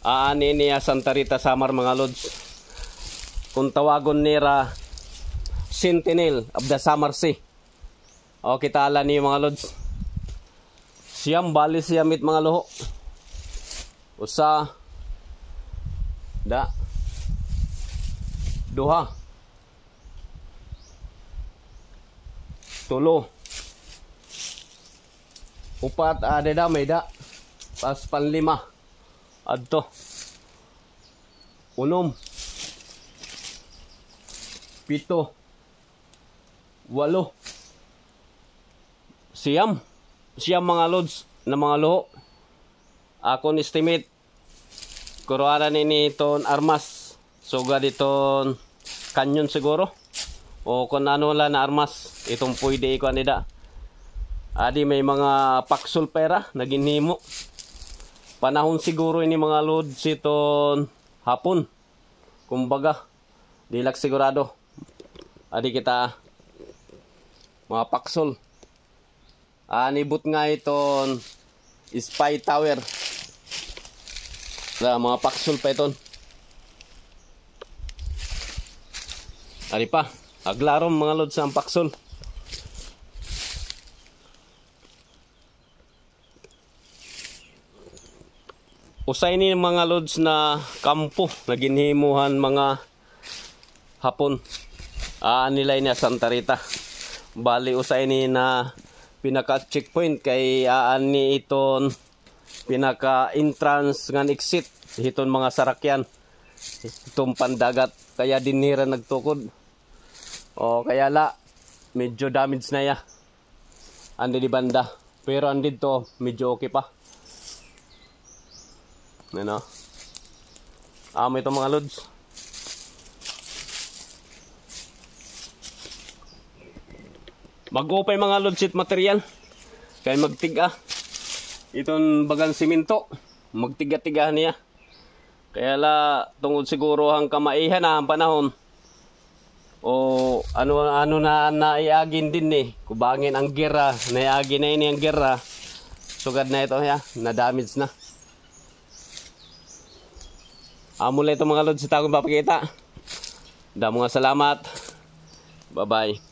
Aani niya Santa Rita Samar mga lods. Kung tawagon nira Sentinel of the Samar Sea. O kita ala ni mga lods. Siyam bali siyamit mga loho. Usa da duha tulo upat ada da may da pas panlima adto unom pito walo siyam mga lods na mga loho. Akon estimate kuruara nini ton armas suga diton kanyon siguro o kung ano la na armas itong pwede ko anida. Adi may mga paksol pera naginhimo panahon siguro ini mga lods iton hapon kumbaga dilak sigurado. Adi kita mga paksol anibot nga iton spy tower na mga paksol pa iton. Ari pa aglarom mga lods ang paksol. Usay ni mga lods na kampo na ginhimuhan mga hapon. Nilay niya Santa Rita. Bali usay ni na pinaka checkpoint kay ni iton pinaka entrance ngan exit hiton mga sarakyan itong pandagat kaya dinira nagtukod o kaya la medyo damage na ya andi di banda pero andi to medyo okay pa ano may itong mga lods. Mag-upay mga load sheet material kay magtiga iton bagang simento magtiga-tiga niya kaya la tungod siguro ang kamaihan na ang panahon o ano na naiagin din ni kubangin ang gera naiagin na ini ang gera sugad na ito ya na damage na mula ito mga load sheet akong papakita. Damo nga salamat, bye bye.